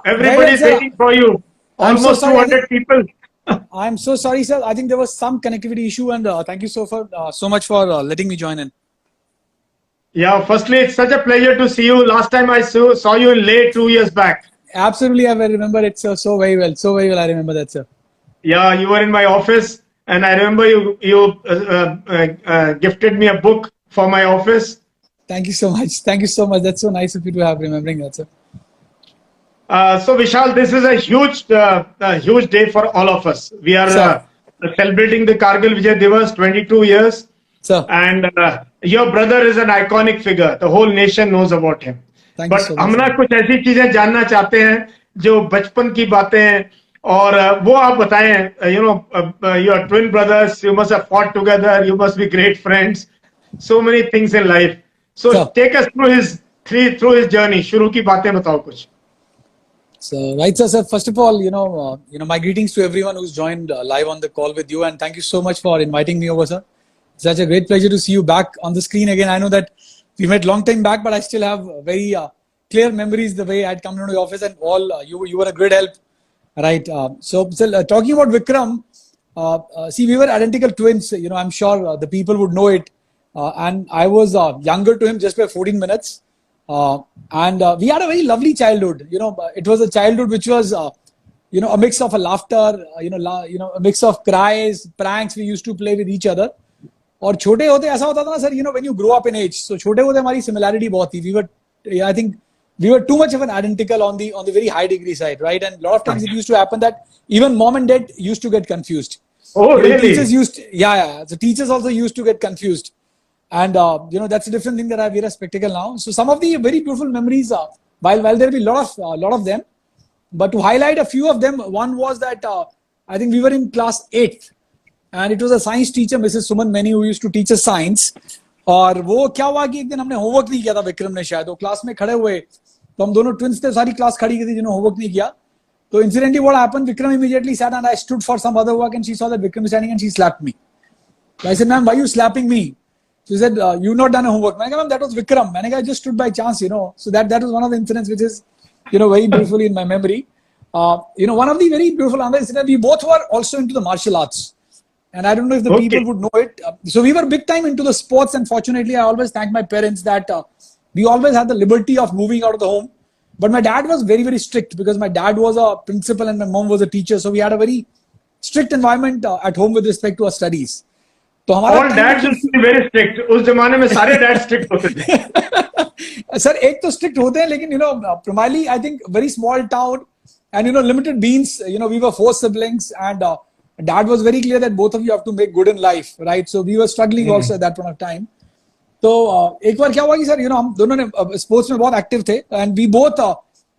Very well, Everybody's sir. waiting for you. I'm so Almost sorry. 200 people. I'm so sorry, sir. I think there was some connectivity issue, and thank you so much for letting me join in. Yeah, firstly, it's such a pleasure to see you. Last time I saw you in late 2 years back. Absolutely, I remember it so very well. So very well, I remember that, sir. Yeah, you were in my office, and I remember you gifted me a book for my office. Thank you so much. Thank you so much. That's so nice of you to have remembering that, sir. So Vishal, this is a huge day for all of us. We are Sir, celebrating the Kargil Vijay Divas, 22 years, sir. and your brother is an iconic figure. The whole nation knows about him. Thank you But so much, हम sir. ना कुछ ऐसी चीजें जानना चाहते हैं जो बचपन की बातें हैं और वो आप बताएं. Your twin brothers, you must have fought together, you must be great friends, so many things in life. So Sir. take us through his journey. शुरू की बातें बताओ कुछ. So, right, sir. Sir, first of all, my greetings to everyone who's joined live on the call with you, and thank you so much for inviting me over, sir. It's such a great pleasure to see you back on the screen again. I know that we met long time back, but I still have very clear memories the way I'd come into the office, and all you were a great help, right? Talking about Vikram, see, we were identical twins. I'm sure the people would know it, and I was younger to him just by 14 minutes. We had a very lovely childhood. It was a childhood which was, a mix of a laughter, a mix of cries, pranks we used to play with each other. और छोटे होते ऐसा होता था ना sir, when you grow up in age, so छोटे होते हमारी similarity बहुत थी. I think we were too much of an identical on the very high degree side, right? And a lot of times it used to happen that even mom and dad used to get confused. Oh, really? The teachers also used to get confused. And that's a different thing that I wear a spectacle now. So some of the very beautiful memories, while there will be a lot of them, but to highlight a few of them, one was that I think we were in class 8th, and it was a science teacher, Mrs. Suman Mani, who used to teach us science. और वो क्या हुआ कि एक दिन हमने homework नहीं किया था विक्रम ने, शायद वो क्लास में खड़े हुए, तो हम दोनों ट्विंस थे, सारी क्लास खड़ी की थी जिन्होंने होमवर्क नहीं किया. तो incidentally what happened, Vikram immediately sat and I stood for some other work, and she saw that Vikram is standing and she slapped me. So I said, ma'am, why are you slapping me? She said, you've not done a homework. I said, that was Vikram. I just stood by chance, So that was one of the incidents which is, very beautifully in my memory. One of the very beautiful other incidents, we both were also into the martial arts. And I don't know if the people would know it. So we were big time into the sports, and fortunately, I always thank my parents that we always had the liberty of moving out of the home. But my dad was very, very strict because my dad was a principal and my mom was a teacher. So we had a very strict environment at home with respect to our studies. All dads used to be very strict. उस जमाने में सारे dads strict होते थे. Sir, एक तो strict होते हैं, लेकिन primarily I think very small town and limited means. We were 4 siblings, and dad was very clear that both of you have to make good in life, right? So we were struggling also at that point of time. तो एक बार क्या हुआ कि sir हम दोनों ने sports में बहुत एक्टिव थे, and we both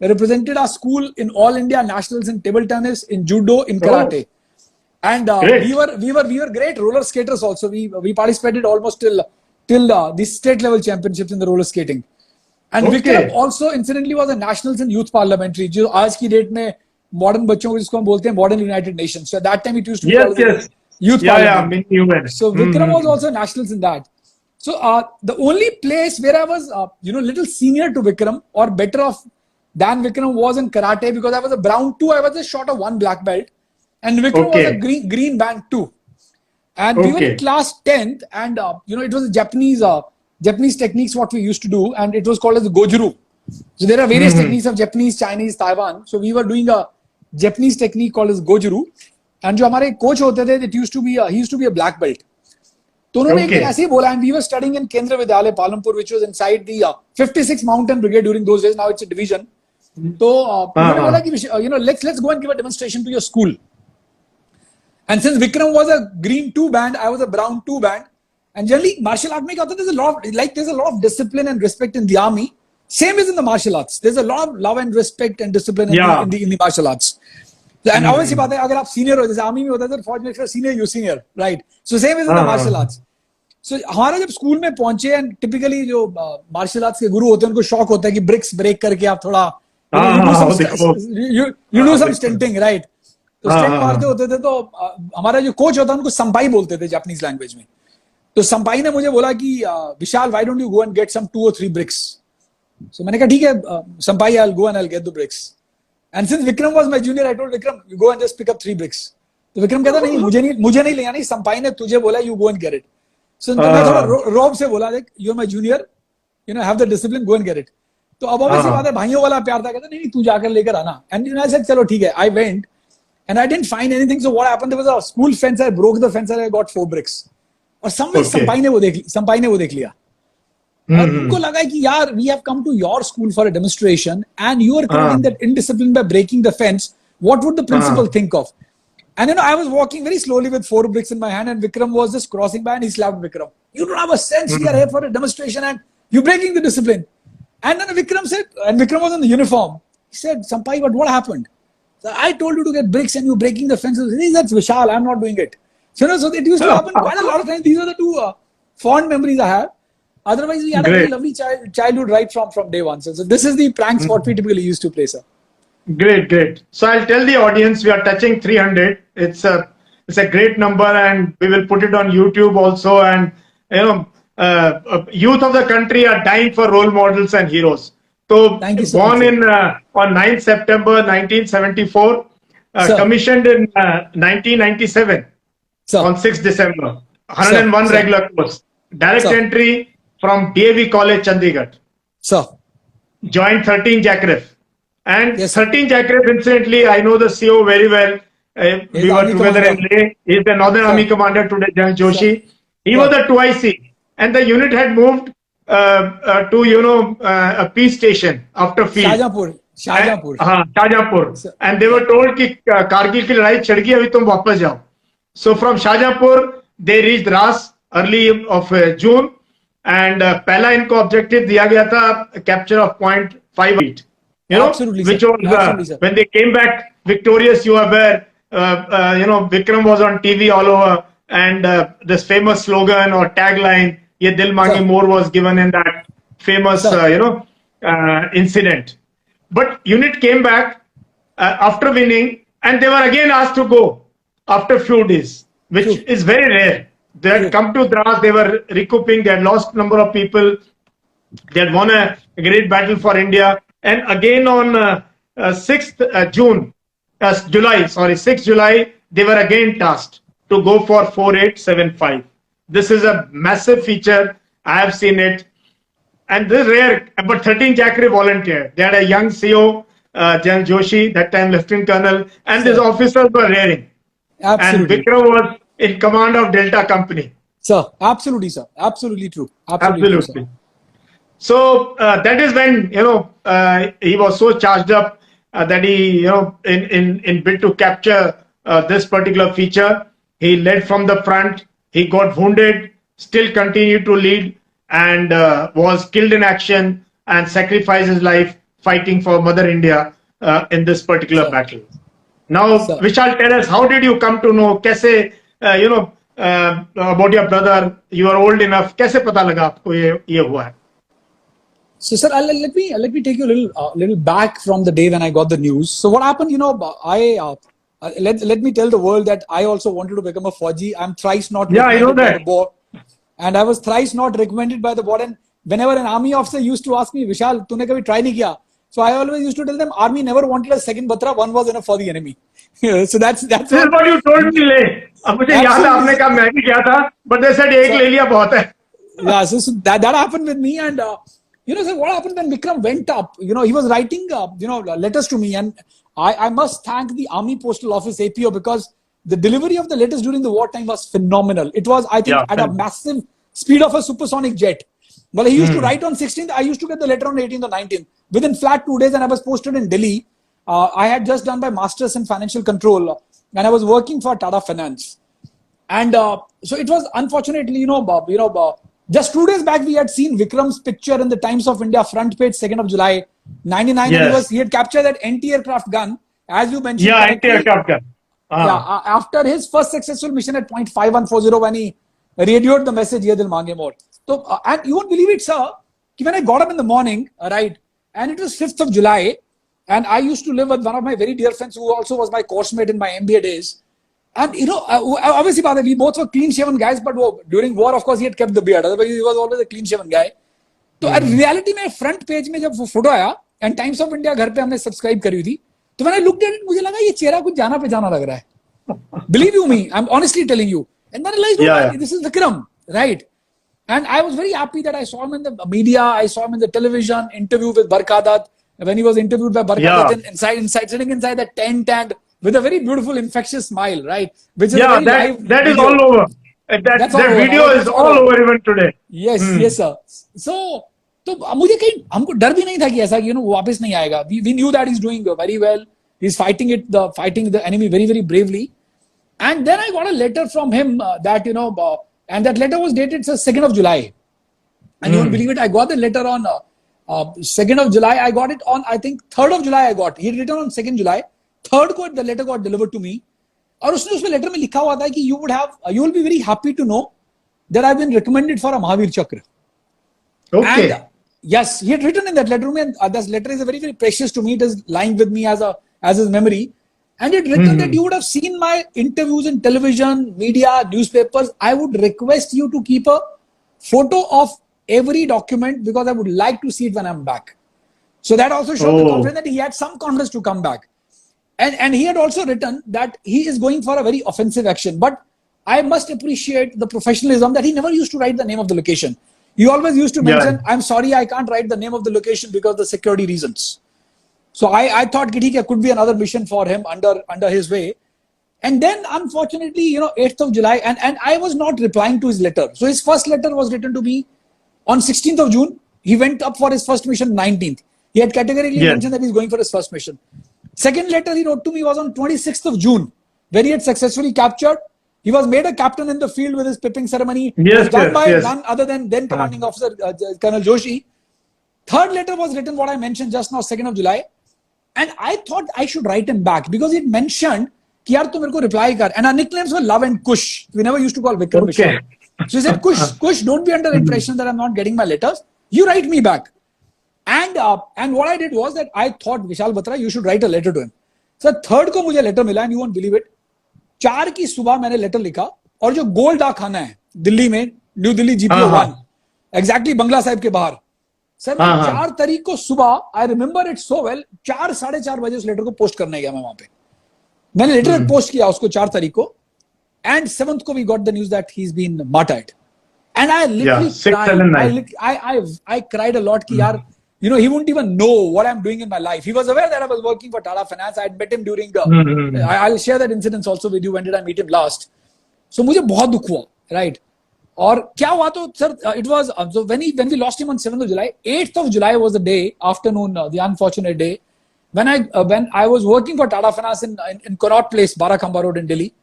represented our school in all India nationals in table tennis, in judo, in karate. And we were great roller skaters also. We participated almost till the state level championships in the roller skating. And Vikram also incidentally was a nationals in youth parliamentary, जो आज की date में modern बच्चों को जिसको हम बोलते हैं modern United Nations. So at that time it used to be youth parliament. So Vikram was also nationals in that. So the only place where I was little senior to Vikram or better off than Vikram was in karate, because I was a brown 2. I was just short of 1 black belt. And Vikram was a green band too. And we were in class 10th, and it was a Japanese techniques what we used to do, and it was called as the Gojuru. So there are various techniques of Japanese, Chinese, Taiwan. So we were doing a Japanese technique called as Gojuru. And जो हमारे coach होते थे, he used to be a black belt. तो उन्होंने एक दिन ऐसे ही बोला, and we were studying in Kendra Vidyalaya, Palampur, which was inside the 56th Mountain Brigade during those days. Now it's a division. तो उन्होंने बोला कि let's go and give a demonstration to your school. And since Vikram was a green 2 band, I was a brown 2 band. And generally, martial art में क्या होता है, there's a lot of discipline and respect in the army. Same as in the martial arts. There's a lot of love and respect and discipline in the martial arts. And obviously, बात है अगर आप senior हो, जैसे army में होता है तो फौज में फिर senior you senior, right? So same as in the martial arts. So हमारा जब स्कूल में पहुंचे, and typically जो martial arts के गुरु होते हैं उनको शौक होता है कि bricks break करके आप थोड़ा you do some stunting, right? तो स्टेप मारते होते थे, तो हमारा जो कोच होता है उनको संपाई बोलते थे जापानीज लैंग्वेज में. तो संपाई ने मुझे बोला कि Vishal, why don't you go and get some 2 or 3 bricks. So मैंने कहा ठीक है संपाई, I will go and I will get the bricks. And since Vikram was my junior, I told Vikram, you go and just pick up 3 bricks. तो विक्रम कहता नहीं मुझे नहीं ले आनी, संपाई ने तुझे बोला, you go and get it. So मैं थोड़ा रोब से बोला, देख, you're my junior, you know, have the discipline, go and get it. तो अब obviously बात है, भाइयों वाला प्यार था, कहता नहीं तू जाकर लेकर आना. And you know, I said चलो ठीक है. I went and I didn't find anything. So what happened? There was a school fence. I broke the fence and I got 4 bricks. और somewhere संपाई ने वो देख लिया. और उनको लगा कि यार, we have come to your school for a demonstration and you are committing that indiscipline by breaking the fence. What would the principal think of? And you know, I was walking very slowly with 4 bricks in my hand, and Vikram was just crossing by, and he slapped Vikram. You don't have a sense. We are here for a demonstration, and you're breaking the discipline. And then Vikram said, and Vikram was in the uniform. He said, Sampai, but what happened? So I told you to get bricks, and you're breaking the fences. He said, that's Vishal. I'm not doing it. So, you know, so it used to happen quite a lot of times. These are the 2 fond memories I have. Otherwise, we had a very lovely childhood right from day one. So this is the pranks what we typically used to play, sir. Great. So I'll tell the audience we are touching 300. It's a great number, and we will put it on YouTube also. And you know, youth of the country are dying for role models and heroes. So born in on 9th September 1974, commissioned in 1997 on 6th December. 101 regular course. Direct entry from DAV College, Chandigarh. Joined 13 Jackraff. And 13 Jackraff, incidentally, I know the CEO very well. We were together in Leh. He's the Northern Army Commander today, General Joshi. He was a 2IC. And the unit had moved to, you know, a peace station after field. Shahjahanpur. And they were told कि Kargil की लड़ाई छिड़ गई, अभी तुम वापस जाओ. So from Shahjahanpur, they reached Ras early of June. And पहला इनको objective दिया गया था capture of point 5 you know, which was when they came back victorious. You are aware, you know, Vikram was on TV all over, and this famous slogan or tagline, "Ye dil mange more," was given in that famous, you know, incident. But unit came back after winning, and they were again asked to go after few days, which is very rare. They had come to Dras, they were recouping, they had lost number of people, they had won a great battle for India. And again on 6th July, they were again tasked to go for 4875. This is a massive feature. I have seen it. And this is rare, but 13 Jackraff volunteered. They had a young CO, General Joshi, that time Lieutenant Colonel, and these officers were raring. Absolutely. And Vikram was in command of Delta Company. Sir. Absolutely true. Absolutely. True, so that is when, you know, he was so charged up that he, you know, in bid to capture this particular feature, he led from the front. He got wounded, still continued to lead, and was killed in action and sacrificed his life fighting for Mother India in this particular battle. Now, Vishal, tell us, how did you come to know? Kaise, you know, about your brother? You are old enough. Kaise pata laga aapko ye hua hai? So, sir, let me take you a little back from the day when I got the news. So, what happened? You know, let me tell the world that I also wanted to become a Fauji. I'm thrice not recommended by the board, and I was thrice not recommended by the board. And whenever an army officer used to ask me, Vishal, तूने कभी try नहीं किया? So I always used to tell them, army never wanted a second Batra. One was enough for the enemy. So that's what you told me. अब मुझे याद है आपने कहा मैं भी किया था, but they said एक ले लिया बहुत है. Yeah, so that happened with me, and you know, so what happened when Vikram went up? You know, he was writing you know, letters to me, and I must thank the Army Postal Office APO, because the delivery of the letters during the wartime was phenomenal. It was, I think, at a massive speed of a supersonic jet. Well, he used to write on 16th. I used to get the letter on 18th or 19th. Within flat 2 days, and I was posted in Delhi. I had just done my master's in financial control, and I was working for Tata Finance. And so it was, unfortunately, just 2 days back, we had seen Vikram's picture in the Times of India front page, 2nd of July, 99. Yes. He had captured that anti-aircraft gun, as you mentioned. Yeah, anti-aircraft gun. Yeah, after his first successful mission at point 5140, when he radioed the message, "Ye dil mange more." So, and you won't believe it, sir, when I got up in the morning, right, and it was 5th of July, and I used to live with one of my very dear friends who also was my course mate in my MBA days. And, you know, obviously, we both were clean-shaven guys, but during war, of course, he had kept the beard. Otherwise, he was always a clean-shaven guy. So, at reality, में front page में जब वो photo आया, and Times of India घर पे हमने subscribe करी थी, तो when I looked at it, मुझे लगा ये चेहरा कुछ जाना पहचाना लग रहा है. Believe you me, I'm honestly telling you. And then I realized, Yeah. this is Vikram, right? And I was very happy that I saw him in the media. I saw him in the television interview with Barkadat when he was interviewed by Barkadat sitting inside the tent and with a very beautiful infectious smile, right? Which is a very live that is video. all over. That video is all over even today. Yes, yes, sir. So, तो मुझे कहीं हमको डर भी नहीं था कि ऐसा वो वापस नहीं आएगा. We knew that he's doing very well. He's fighting the enemy very, very bravely. And then I got a letter from him that and that letter was dated 2nd of July. And you won't believe it, I got the letter on 2nd of July. I got it on, I think, 3rd of July I got. He had written on 2nd July. 3rd को the letter got delivered to me. और उसने उसमें letter में लिखा हुआ था कि you will be very happy to know that I've been recommended for a Param Vir Chakra. Okay. And, yes, he had written in that letter to me, and that letter is very, very precious to me. It is lying with me as his memory. And it written that you would have seen my interviews in television, media, newspapers. I would request you to keep a photo of every document because I would like to see it when I'm back. So that also showed the confidence that he had some confidence to come back. And he had also written that he is going for a very offensive action. But I must appreciate the professionalism that he never used to write the name of the location. He always used to mention, I'm sorry, I can't write the name of the location because of the security reasons. So I thought it could be another mission for him under his way. And then unfortunately, 8th of July, and I was not replying to his letter. So his first letter was written to me on 16th of June. He went up for his first mission 19th. He had categorically mentioned that he's going for his first mission. Second letter he wrote to me was on 26th of June, where he had successfully captured. He was made a captain in the field with his pipping ceremony. Done by none other than then commanding officer Colonel Joshi. Third letter was written, what I mentioned just now, 2nd of July. And I thought I should write him back because it mentioned कि यार तू मेरे को reply कर. And our nicknames were Love and Kush. We never used to call Vikram Vishal. So he said, Kush, don't be under impression that I'm not getting my letters. You write me back. And what I did was that I thought, Vishal Batra, you should write a letter to him. So third को मुझे letter मिला, and you won't believe it. 4 की सुबह मैंने letter लिखा और जो गोल डाक खाना है दिल्ली में, new Delhi GPO 1, exactly Bangla Sahib के बाहर. सर 4 तारीख को सुबह, I remember it so well, 4 साढ़े 4 बजे उस लेटर को पोस्ट करने गया मैं वहां पे. मैंने लेटर पोस्ट किया उसको 4 तारीख को, and 7th को we got the news that he's been martyred. And I literally cried. I cried a lot कि यार, he wouldn't even know what I'm doing in my life. He was aware that I was working for Tata Finance. I had met him during I'll share that incident also with you. When did I meet him last? So मुझे बहुत दुख हुआ, right? और क्या हुआ तो sir, it was so when we lost him on 7th of July, 8th of July was the day, afternoon, the unfortunate day, when I was working for Tata Finance in Connaught Place, Barakhamba Road in Delhi,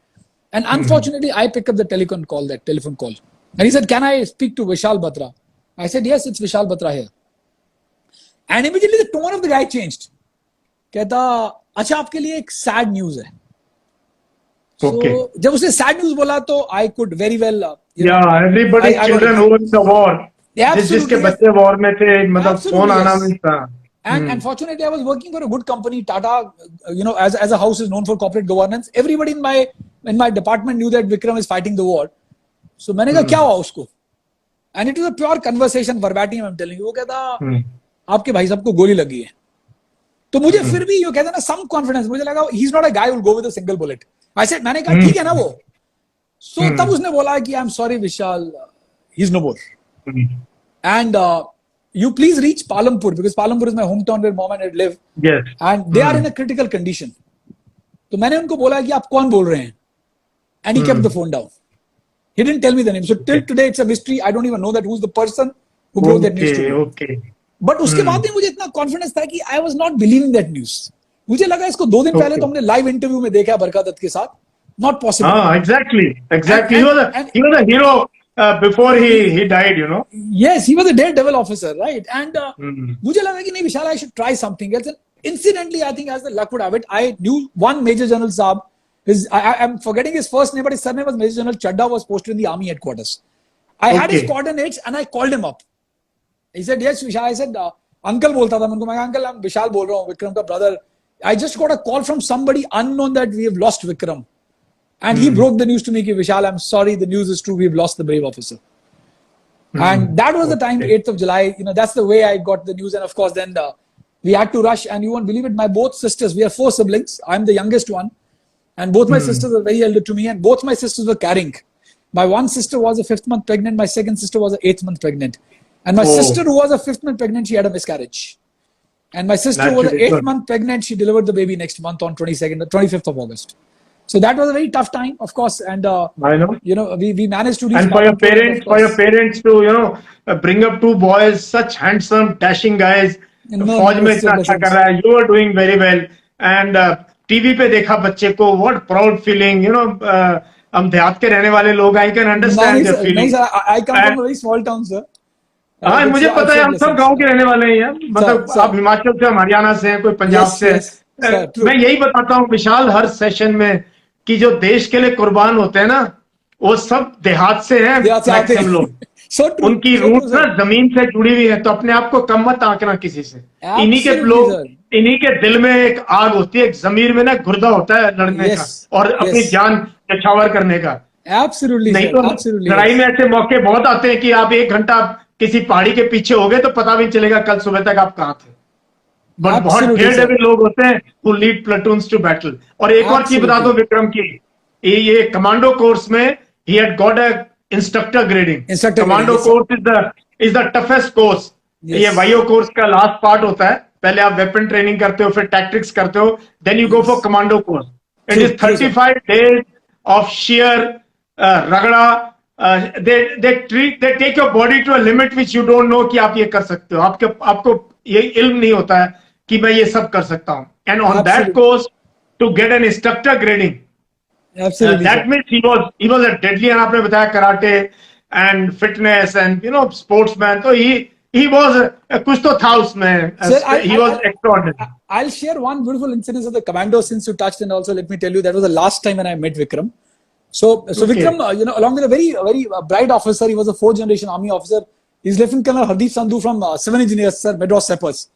and unfortunately I picked up the telephone call, and he said, "Can I speak to Vishal Batra?" I said, "Yes, it's Vishal Batra here." And immediately the tone of the guy changed. कहता, अच्छा आपके लिए एक sad news है. So जब उसने sad news बोला तो I could very well everybody's children who were in the war. जिसके बच्चे war में थे, मतलब फोन आना नहीं था. And fortunately I was working for a good company, Tata, as a house is known for corporate governance. Everybody in my department knew that Vikram is fighting the war. So मैंने कहा क्या हुआ उसको? And it was a pure conversation, verbatim I'm telling you. वो कहता आपके भाई साहब को गोली लगी है. तो मुझे फिर भी ये कहता ना some confidence, मुझे लगा he's not a guy who will go with a single bullet. I said, मैंने कहा ठीक है ना वो. So तब उसने बोला कि I'm sorry Vishal, he's no more. And you please reach Palampur, because Palampur is my hometown where mom and dad live. Yes. And they are in a critical condition. तो मैंने उनको बोला कि आप कौन बोल रहे हैं? And he kept the phone down. He didn't tell me the name. So till today it's a mystery. I don't even know that who's the person who broke that news to me. Okay. But उसके बाद में मुझे इतना confidence था कि I was not believing that news. मुझे लगा इसको 2 दिन पहले तो हमने लाइव इंटरव्यू में देखा बरकादत के साथ. Not possible. Exactly. He was a hero before he died, Yes, he was a daredevil officer, right? And मुझे लगा कि नहीं Vishal, I should try something else. And incidentally, I think as the luck would have it, I knew one Major General Saab. I'm forgetting his first name, but his surname was Major General Chadda, was posted in the army headquarters. I had his coordinates and I called him up. He said, yes, Vishal. I said, uncle बोलता था मैं uncle, I'm Vishal बोल रहा हूँ, Vikram का brother. I just got a call from somebody unknown that we have lost Vikram. And he broke the news to me, ki, Vishal, I'm sorry, the news is true, we've lost the brave officer. And that was the time, 8th of July, that's the way I got the news. And of course, then We had to rush, and you won't believe it, my both sisters, we are 4 siblings. I'm the youngest one. And both my sisters were very elder to me, and both my sisters were carrying. My one sister was a 5th month pregnant. My second sister was a 8th month pregnant. And my sister who was a 5th month pregnant, she had a miscarriage. And my sister who was a 8th month pregnant, she delivered the baby next month on 25th of August. So that was a very tough time, of course. And, I know. you know, we managed to reach. And for your parents to, you know, bring up 2 boys, such handsome, dashing guys. फौज में इतना अच्छा कर रहा है. You are doing very well. And TV पे देखा बच्चे को, what proud feeling, you know. हम देहात के रहने वाले लोग, I can understand the feeling. नहीं sir, I come from a very small town, sir. हाँ, मुझे पता है, हम सब गांव के रहने वाले हैं यार. मतलब आप हिमाचल से, हरियाणा से, कोई पंजाब से. मैं यही बताता हूँ विशाल हर सेशन में कि जो देश के लिए कुर्बान होते हैं ना, वो सब देहात से हैं मैक्सिमम लोग. उनकी रूट ना जमीन से जुड़ी हुई है. तो अपने आप को कम मत आंकना किसी से. इन्हीं के लोग, इन्हीं के दिल में एक आग होती है, एक जमीर में ना गुर्दा होता है लड़ने का और अपनी जान न्यौछावर करने का. नहीं तो लड़ाई में ऐसे मौके बहुत आते हैं कि आप 1 घंटा किसी पहाड़ी के पीछे हो गए तो पता भी नहीं चलेगा कल सुबह तक आप कहाँ थे. बट बहुत डेयर लोग होते हैं who lead platoons to battle. और एक और चीज बता दो विक्रम की, ये कमांडो कोर्स में he had got a instructor grading. Commando course is the toughest course. ये वायो कोर्स का लास्ट पार्ट होता है. पहले आप वेपन ट्रेनिंग करते हो, फिर टैक्टिक्स करते हो, then you go for commando course. It is 35 days of sheer रगड़ा. They take your body to a limit which you don't know कि आप ये कर सकते हो. आपको ये इल्म नहीं होता है कि मैं ये सब कर सकता हूँ. And on that course to get an instructor grading, that means he was a deadly. And आपने बताया karate and fitness and you know sportsman. So he was कुछ तो था उसमें. He was extraordinary. I'll share one beautiful incident of the commando since you touched, and also let me tell you that was the last time when I met Vikram. So Vikram, you know, along with a very bright officer, he was a 4th generation army officer. He's Lieutenant Colonel Hardeep Sandhu from Civil Engineers, sir, Madras Sappers.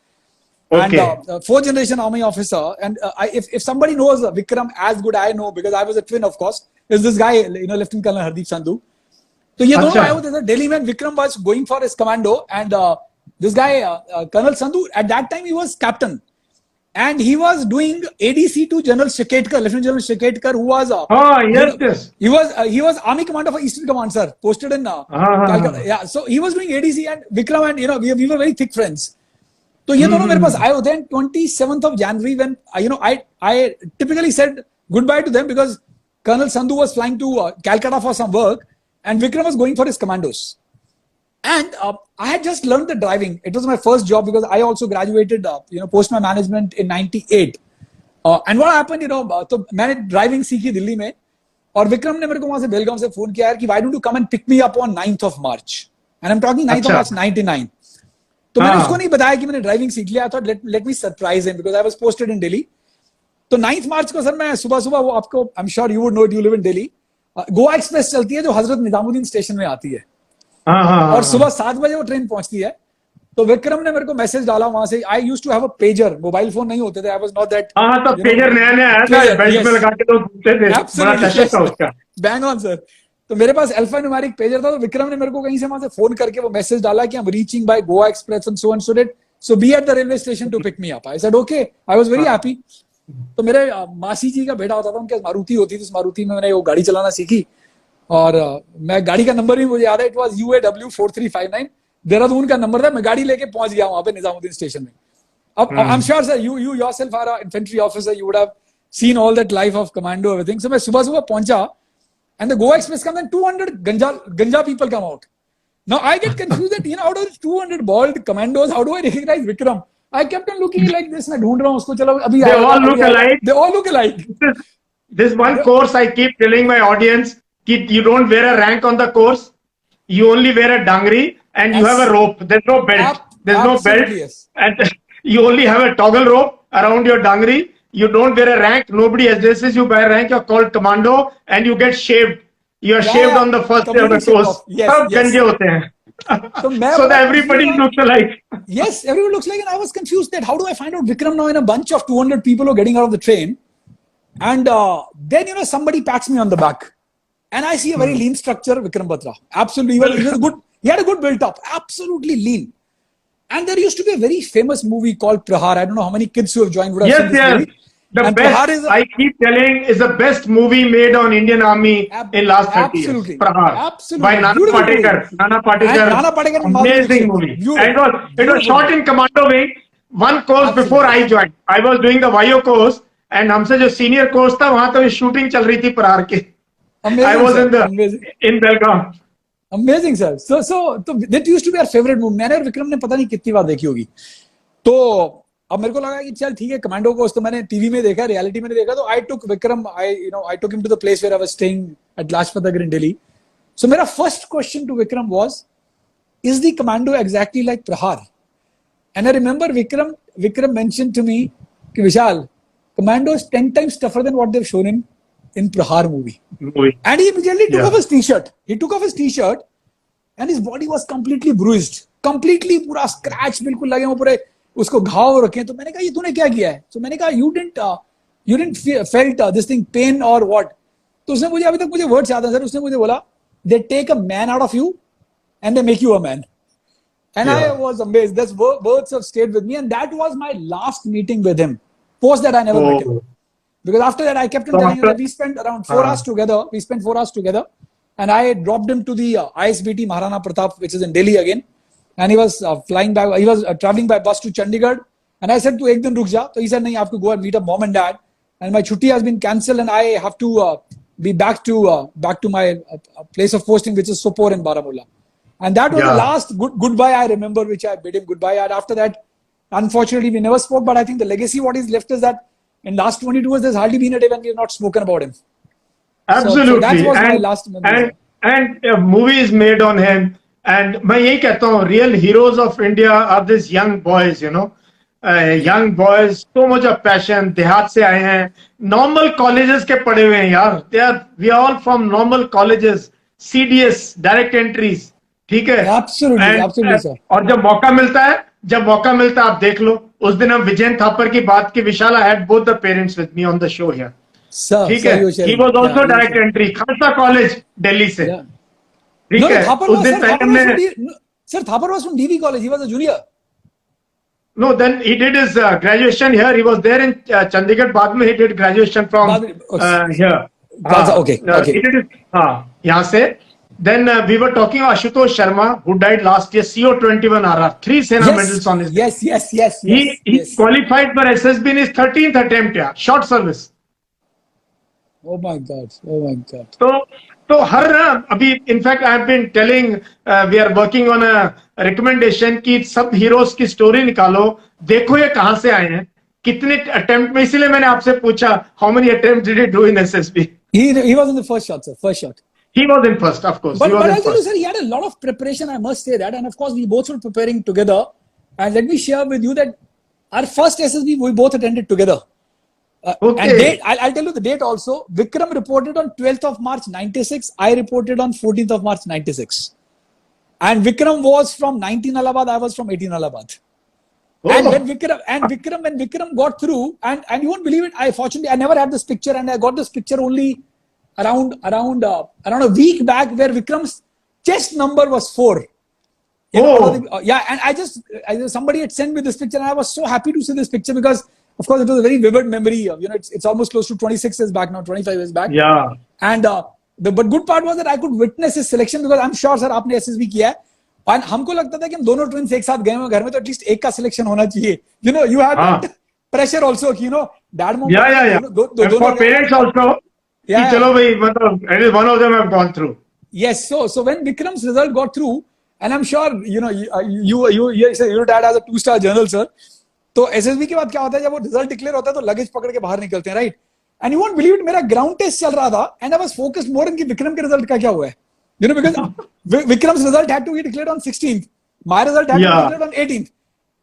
And 4th generation army officer. And if somebody knows Vikram as good I know, because I was a twin, of course, is this guy, you know, Lieutenant Colonel Hardeep Sandhu. So ये दोनों आए होते थे Delhi में. Vikram was going for his commando, and this guy Colonel Sandhu, at that time he was captain, and he was doing ADC to General Shiketkar, Lieutenant General Shiketkar, who was he was army commander for Eastern Command, sir, posted in Calcutta. Yeah, so he was doing ADC, and Vikram and you know we were very thick friends. So ये दोनों मेरे पास आए होते हैं 27th of January, when you know I typically said goodbye to them because Colonel Sandhu was flying to Calcutta for some work, and Vikram was going for his commandos. And I had just learned the driving. It was my first job because I also graduated, you know, post my management in 98. And what happened, you know, तो मैंने driving सीखी दिल्ली में, और विक्रम ने मेरे को वहां से बेलगाम से फोन किया यार कि why don't you come and pick me up on 9th of March? And I'm talking 9th of March 99. तो मैंने उसको नहीं बताया कि मैंने ड्राइविंग सीख लिया. I thought let me surprise him because I was posted in Delhi. तो 9th मार्च को सर मैं सुबह वो आपको, I'm sure you would know it, you live in Delhi, Goa express चलती है जो हजरत निजामुद्दीन स्टेशन में आती है. और सुबह 7 बजे वो ट्रेन पहुंचती है. तो विक्रम ने मेरे को मैसेज डाला वहां से. I used to have a pager, mobile phone नहीं होते थे. I was not that. तो पेजर नया आया था, बेल्ट में लगा के लोग घूमते थे. बड़ा टचर था उसका. Bang on sir. तो मेरे पास अल्फा न्यूमेरिक पेजर था. तो विक्रम ने मेरे को कहीं से वहां से फोन करके वो मैसेज डाला कि I am reaching by Goa express and so date, so be at the railway station to pick me up. I said okay. I was very happy. तो मेरे मासी जी का बेटा होता था, उनके मारुति होती थी. उस मारुति में मैंने वो गाड़ी चलाना सीखी, और मैं गाड़ी का नंबर भी मुझे याद है. It was UAW 4359. देहरादून का नंबर था. मैं गाड़ी लेके पहुंच गया वहां पे निजामुद्दीन स्टेशन में. अब I am sure sir you yourself are an infantry officer, you would have seen all that life of commando, everything. So मैं सुबह पहुंचा, and the Goa Express comes and 200 ganja people come out. Now I get confused that, you know, out of 200 bald commandos, how do I recognize Vikram? I kept on looking like this. मैं ढूंढ रहा हूँ उसको. चलो अभी they all look alike. They all look alike. This one course I keep telling my audience, you don't wear a rank on the course. You only wear a dangri, and you have a rope. There's no belt. There's no belt. Yes. And you only have a toggle rope around your dangri. You don't wear a rank. Nobody addresses you by a rank. You're called commando, and you get shaved. You are shaved on the first day of the course. सब गंजे होते हैं. So that everybody looks alike. Yes, everyone looks like. And I was confused that how do I find out Vikram now in a bunch of 200 people who are getting out of the train? And then, you know, somebody pats me on the back. And I see a very lean structure, Vikram Batra. Absolutely. He was good. He had a good build up. Absolutely lean. And there used to be a very famous movie called Prahar. I don't know how many kids who have joined would have seen Yes, this yes. movie. The And best, Prahar is I keep telling, is the best movie made on Indian Army in last 30 years. absolutely, Prahar. By absolutely Nana beautiful movie. Patekar. Nana And Patekar. Nana Patekar and Madhuri Amazing Dixit. movie. Beautiful, And it was beautiful shot movie. in commando wing. One course before Absolutely. I joined. I was doing the YO course. And हमसे जो senior course था वहां तो shooting चल रही थी प्रहार की. I Amazing, was sir. in the Amazing. in Belgaum. Amazing, sir. So that used to be our favorite movie. मैंने और विक्रम ने पता नहीं कितनी बार देखी होगी. तो अब मेरे को लगा कि चल ठीक है कमांडो कोर्स तो मैंने टीवी में देखा, रियलिटी में देखा, तो आई टुक Vikram, I took him to the place where I was staying at Lajpat Nagar in Delhi. So मेरा first question to Vikram was, is the commando exactly like Prahar? And I remember Vikram mentioned to me कि विशाल, commando is 10 times tougher than what they've shown in Prahar movie. And he immediately took off his t-shirt. He took off his t-shirt and his body was completely bruised. Completely पूरा scratch बिल्कुल लगे वो पूरे उसको घाव रखे. तो मैंने कहा ये तूने क्या किया है? So मैंने कहा you didn't felt this thing pain or what? तो उसने मुझे अभी तक मुझे words याद है सर. उसने मुझे बोला they take a man out of you and they make you a man. And I was amazed. Those words have stayed with me, and that was my last meeting with him. Post that I never met him. Because after that, I kept on telling him that we spent around 4 hours together. We spent 4 hours together. And I dropped him to the ISBT Maharana Pratap, which is in Delhi again. And he was flying by, he was traveling by bus to Chandigarh. And I said to ek din ruk ja. So he said, no, you have to go and meet up mom and dad. And my chutti has been cancelled and I have to be back to my place of posting, which is Sopore in Baramulla. And that was the last goodbye I remember, which I bid him goodbye. And after that, unfortunately, we never spoke. But I think the legacy what is left is that in last 22 years, there's hardly been a day when we have not spoken about him. Absolutely. So that was my last memory. And a movie is made on him. And मैं यही कहता हूँ, real heroes of India are these young boys, you know. Young boys, so much of passion, देहात से आए हैं, normal colleges के पढ़े हुए हैं यार. We are all from normal colleges, CDS, direct entries, ठीक है? Absolutely, sir. और जब मौका मिलता है आप देख लो. उस दिन हम विजयन थापर की बात की, विशाल, I had both the parents with me on the show here. Sir, ठीक है? He was also direct entry, Khalsa college Delhi से. No, Thapar was from DV college. He was a junior. No, then he did his graduation here. He was there in Chandigarh. बाद में he did graduation from here. Okay. He did it यहाँ से. Then we were talking about Ashutosh Sharma, who died last year, CO21 RR, 3 Sena medals on his. Yes. He qualified for SSB in his 13th attempt, short service. Oh my God. तो हर अभी in fact I have been telling we are working on a recommendation कि सब heroes की story निकालो, देखो ये कहां से आए हैं, कितने अटेम्प्ट में. इसीलिए मैंने आपसे पूछा how many attempt did he do in SSB. He was in the first shot, sir. First shot. He was in first, of course. But I'll tell you, sir, he had a lot of preparation, I must say that. And of course, we both were preparing together. And let me share with you that our first SSB, we both attended together. Okay. And date, I'll tell you the date also. Vikram reported on 12th of March 96. I reported on 14th of March 96. And Vikram was from 19 Allahabad. I was from 18 Allahabad. Oh. And when Vikram got through, and you won't believe it, I never had this picture, and I got this picture only around a week back, where Vikram's chest number was 4. And somebody had sent me this picture, and I was so happy to see this picture because, of course, it was a very vivid memory. It's almost close to 26 years back now, 25 years back. Yeah. And but good part was that I could witness his selection because I'm sure, sir, आपने SSB किया है. And हमको लगता था कि हम दोनों twins एक साथ गए हैं घर में, तो at least एक का selection होना चाहिए. You had that pressure also, dad mom. Yeah. And for parents also. Yeah. चलो भाई, at least one of them have gone through. Yes. So when Vikram's result got through, and I'm sure your dad has a 2-star journal, sir. तो SSB के बाद क्या होता है, जब वो रिजल्ट डिक्लेयर होता है तो लगेज पकड़ के बाहर निकलते हैं, right? And you won't believe it, मेरा ग्राउंड टेस्ट चल रहा था and I was focused more in कि विक्रम के रिजल्ट का क्या हुआ है, because Vikram's result had to be declared on 16th, my result had to be declared on 18th.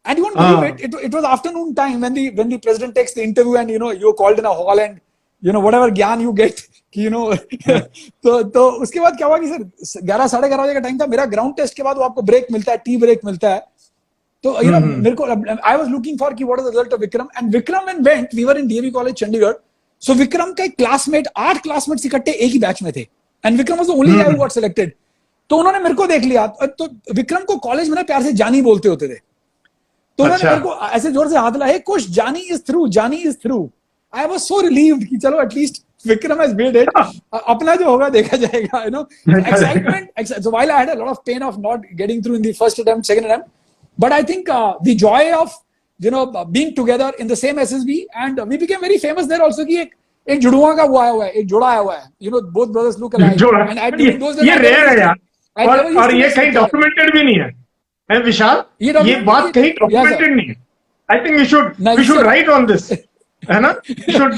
And you won't believe it was afternoon time when the president takes the interview and you're called in a hall and whatever ज्ञान you get तो उसके बाद क्या हुआ कि sir 11 साढ़े 11 बजे का टाइम था, मेरा ग्राउंड टेस्ट के बाद वो आपको ब्रेक मिलता है, टी ब्रेक मिलता है. तो मेरे को I was looking for कि what is the result of Vikram, and Vikram when went, we were in DAV college Chandigarh, so Vikram का एक क्लासमेट, 8 क्लासमेट्स इकट्ठे एक ही बैच में थे, and Vikram was the only guy who got selected. तो उन्होंने मेरे को देख लिया, तो विक्रम को कॉलेज में ना प्यार से जानी बोलते होते थे. तो मैंने अच्छा मेरे को ऐसे जोर से हाथ लगा, हे कुश, जानी इज थ्रू, जानी is through. I was so relieved कि चलो at least Vikram has made it. अपना जो होगा देखा जाएगा, you know. Excitement. So while I had a lot of pain of not getting through in the first attempt, second attempt, but I think the joy of, you know, being together in the same SSB, and we became very famous there also कि एक जुड़वा का वो आया हुआ है, एक जोड़ा आया हुआ है, you know, both brothers look alike. जोड़ा And I during those days ये रेयर है यार. और ये कहीं डॉक्यूमेंटेड डॉक्यूमेंटेड भी नहीं है विशाल. ये बात कहीं डॉक्यूमेंटेड नहीं है. I think we should write on this, है ना. We should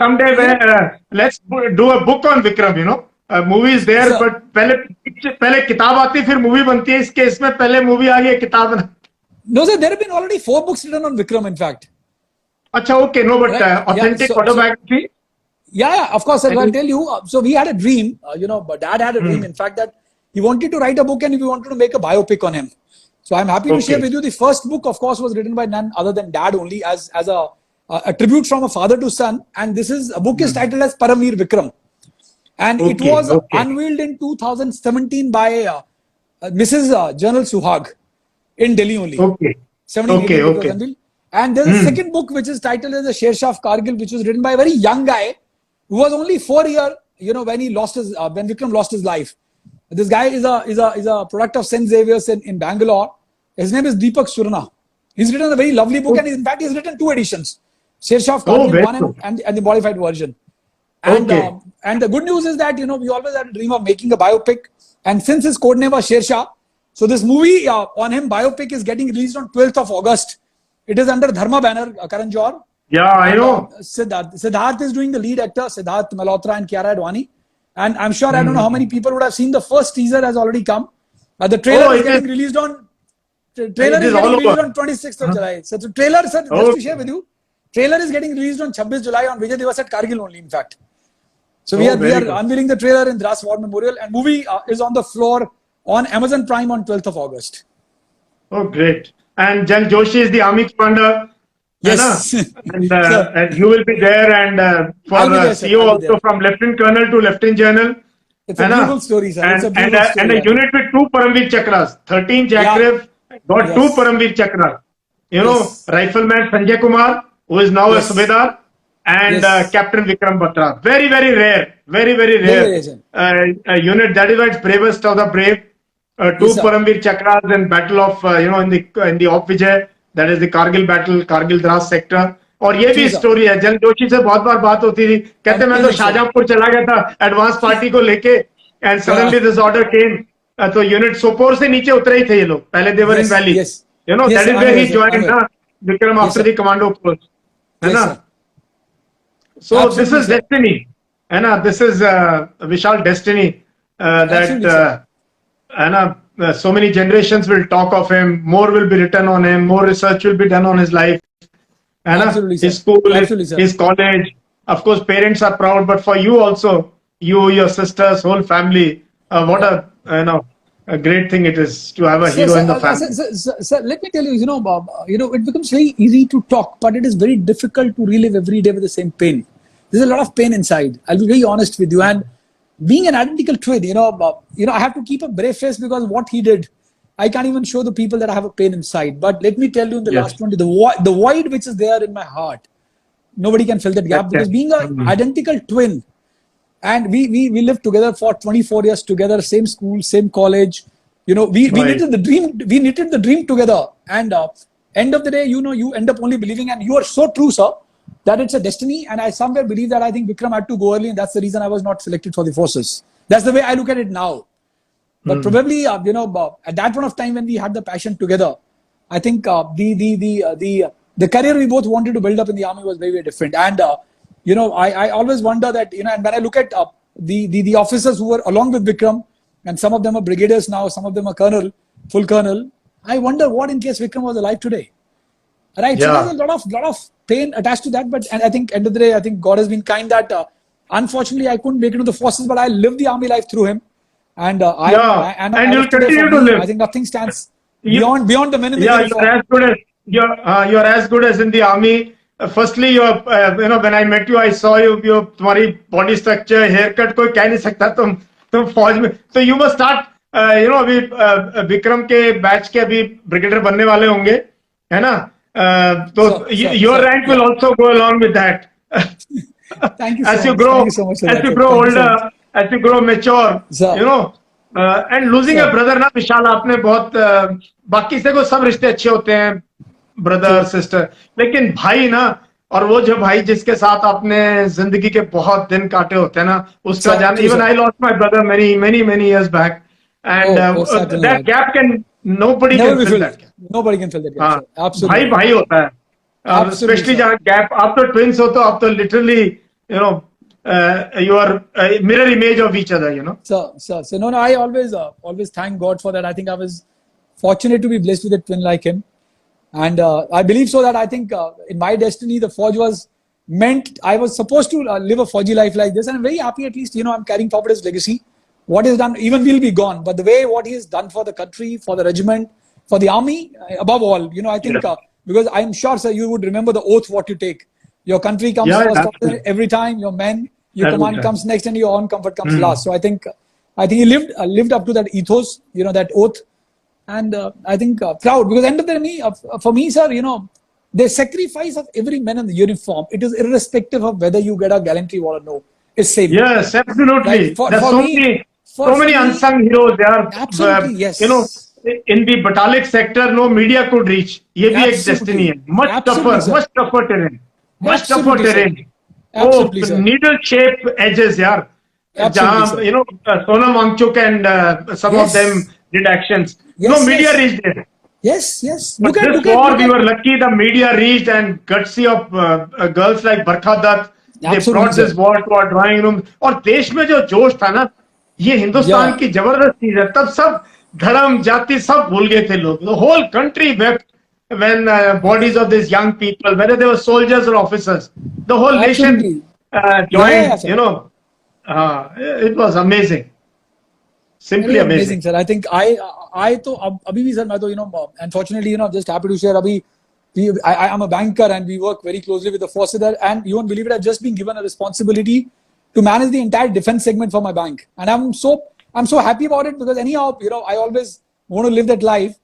someday let's do a book on Vikram, you know. Movie is there, but पहले किताब आती फिर मूवी बनती है. इस केस में पहले मूवी आ गई, किताब बना. No sir, there have been already 4 books written on Vikram, in fact. अच्छा, okay, no, but authentic autobiography. Yeah, of course, sir. I'll tell you. So we had a dream, you know, but Dad had a dream, in fact, that he wanted to write a book and we wanted to make a biopic on him. So I'm happy to share with you. The first book, of course, was written by none other than Dad only, as a tribute from a father to son. And this is a book is titled as Param Vir Vikram, and it was unveiled in 2017 by Mrs. General Suhag in Delhi only. Okay. And there's a second book which is titled as The Shersha of Kargil, which was written by a very young guy who was only 4 years, you know, when he lost his when Vikram lost his life. This guy is a product of St. Xavier's in Bangalore. His name is Deepak Surana. He's written a very lovely book, and in fact he's written 2 editions: Shersha of Kargil 1 and the modified version. And and the good news is that, you know, we always had a dream of making a biopic, and since his code name was Shersha, so this movie on him, biopic, is getting released on 12th of August. It is under Dharma banner, Karan Johar. Yeah, I know. Siddharth is doing the lead actor, Siddharth Malhotra and Kiara Advani. And I'm sure, I don't know how many people would have seen, the first teaser has already come. The trailer is getting released on 26th of July. So the trailer, sir, just to share with you, trailer is getting released on 26th July on Vijay Divas at Kargil only, in fact. So we are unveiling the trailer in Dras War Memorial, and movie is on the floor on Amazon Prime on 12th of August. Oh, great. And Jan Joshi is the army commander. Yes. And you will be there, and for CEO also, from Lieutenant Colonel to Lieutenant General. It's a beautiful story, sir. And a unit with 2 Param Vir Chakras. 13 Jackraft got 2 Param Vir Chakras. You know, Rifleman Sanjay Kumar, who is now a Subedar, and Captain Vikram Batra. Very, very rare. Very, very rare. A unit that is why it's bravest of the brave. 2 Param Vir Chakras in battle of, you know, in the Op Vijay, that is the Kargil battle, Kargil Dras sector. और ये भी story है. जन जोशी से बहुत बार बात होती थी. कहते मैं तो शाहजहांपुर चला गया था एडवांस पार्टी को लेके, एंड सडनली दिस ऑर्डर केम. तो यूनिट सोपोर से नीचे उतरे ही थे ये लोग. पहले they were in valley. You know, that is where he joined ना Vikram after the commando course, है ना. सो दिस इज डेस्टिनी, है ना. This is Vishal destiny that, है ना. So many generations will talk of him. More will be written on him. More research will be done on his life. His school, his college. Of course, parents are proud, but for you also, you, your sisters, whole family. What a great thing it is to have a hero in the family. Sir, let me tell you, it becomes very easy to talk, but it is very difficult to relive every day with the same pain. There's a lot of pain inside. I'll be very honest with you. And being an identical twin, I have to keep a brave face, because what he did, I can't even show the people that I have a pain inside. But let me tell you, in the last 20, the void which is there in my heart, nobody can fill that gap, because being an identical twin, and we lived together for 24 years together, same school, same college. We knitted the dream together, and end of the day, you end up only believing, and you are so true, sir, that it's a destiny. And I somewhere believe that I think Vikram had to go early, and that's the reason I was not selected for the forces. That's the way I look at it now. But probably, at that point of time when we had the passion together, I think the career we both wanted to build up in the army was very, very different. And I always wonder that, and when I look at the officers who were along with Vikram, and some of them are brigadiers now, some of them are full colonel, I wonder what in case Vikram was alive today. Right? So there's a lot of pain attached to that, but and I think end of the day, I think God has been kind that unfortunately I couldn't make it into the forces, but I lived the army life through him, and you'll continue to live. I think nothing stands beyond the men in the uniform. You're as good as in the army. Firstly, when I met you, I saw your तुम्हारी body structure, haircut, कोई कह नहीं सकता तुम फौज में. So you must start अभी विक्रम के बैच के अभी ब्रिगेडियर बनने वाले होंगे, है ना? तो your rank will also go along with that. Thank you as so you much. grow Thank you so much for as that, you sir. grow Thank you so older, much. as you grow mature, Sir. and losing Sir. a brother ना विशाल, आपने बहुत बाकी से को सब रिश्ते अच्छे होते हैं, ब्रदर सिस्टर, लेकिन भाई ना, और वो जो भाई जिसके साथ आपने जिंदगी के बहुत दिन काटे होते हैं ना, उसका जान, even I lost my brother many years back, and certainly that gap can nobody never can be fill filled. that gap. Nobody can fill that gap, हाँ, sir. Absolutely. भाई भाई होता है, और स्पेशली जहाँ गैप, आप तो ट्विंस हो, तो आप तो literally you are a mirror image of each other, So no, I always thank God for that. I think I was fortunate to be blessed with a twin like him, and I believe so that I think in my destiny the forge was meant. I was supposed to live a forgy life like this, and I'm very happy. At least I'm carrying forward his legacy. What he's done, even we'll be gone, but the way what he has done for the country, for the regiment, for the army, above all, I think because I'm sure, sir, you would remember the oath what you take. Your country comes first every time. Your men, your command comes next, and your own comfort comes last. So I think he lived up to that ethos, that oath, and I think proud, because end of the day, for me, sir, the sacrifice of every man in the uniform, it is irrespective of whether you get a gallantry or no, is same. Yes, absolutely. Right? There's so many unsung heroes. They are absolutely yes. In the Batalic sector, no media could reach. ये भी एक destiny है. Much tougher terrain. Much tougher terrain. Absolutely, sir. Needle shape edges, yaar. Absolutely, Sonam Wangchuk and some of them did actions. No media reached there. Yes. But this war, we were lucky the media reached, and gutsy of girls like Barkha Dutt, they brought this war to our drawing room. और देश में जो जोश था ना, ये हिंदुस्तान की जबरदस्त चीज है. तब सब धर्म जाति सब भूल गए थे लोग. The whole country wept when bodies of these young people, whether they were soldiers or officers, the whole nation joined. It was amazing. Simply amazing, sir. I think I तो अभी भी सर मैं तो unfortunately just happy to share अभी I'm a banker and we work very closely with the forces there, and you won't believe it, I've just been given a responsibility to manage the entire defense segment for my bank, and I'm so happy about it, because anyhow I always want to live that life,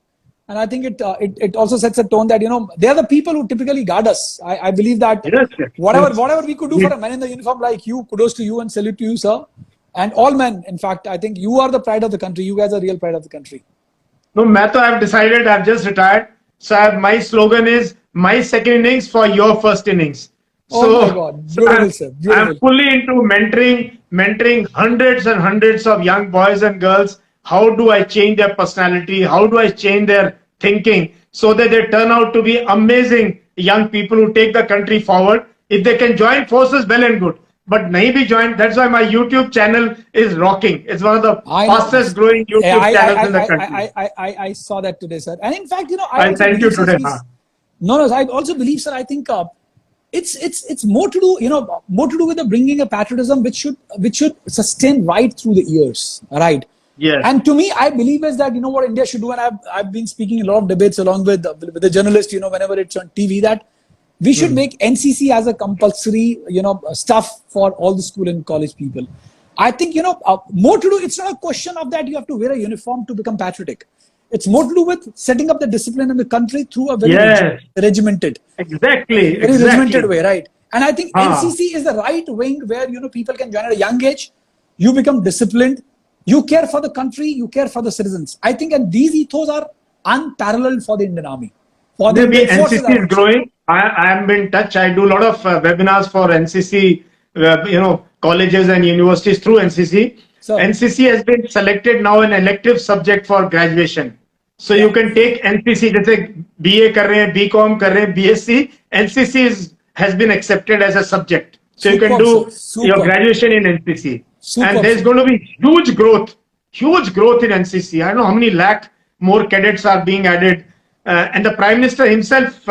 and I think it also sets a tone that they are the people who typically guard us. I believe that whatever we could do for a man in the uniform like you, kudos to you and salute to you, sir, and all men. In fact, I think you are the pride of the country. You guys are real pride of the country. No, I've decided, I've just retired. So my slogan is my second innings for your first innings. Oh my God, beautiful, sir. Beautiful. I'm fully into mentoring hundreds and hundreds of young boys and girls. How do I change their personality? How do I change their thinking so that they turn out to be amazing young people who take the country forward? If they can join forces, well and good. But nahi bhi join. That's why my YouTube channel is rocking. It's one of the fastest growing YouTube channels in the country. I saw that today, sir. And in fact, I sent you today. No, I also believe, sir. I think it's more to do, more to do with the bringing a patriotism which should sustain right through the years, right? Yes. And to me, I believe is that what India should do, and I've been speaking in a lot of debates along with the journalist, whenever it's on TV, that we should make NCC as a compulsory, stuff for all the school and college people. I think, more to do. It's not a question of that you have to wear a uniform to become patriotic. It's more to do with setting up the discipline in the country through a very regimented, regimented way, right? And I think NCC is the right wing where people can join at a young age. You become disciplined. You care for the country. You care for the citizens. I think, and these ethos are unparalleled for the Indian Army. For the NCC is growing. I am in touch. I do a lot of webinars for NCC, colleges and universities through NCC. So, NCC has been selected now an elective subject for graduation. So you can take NCC, जैसे BA कर रहे हैं, BCom कर रहे हैं, BSc. NCC has been accepted as a subject. So you can do your graduation in NCC. And there's going to be huge growth in NCC. I don't know how many lakh more cadets are being added. And the Prime Minister himself,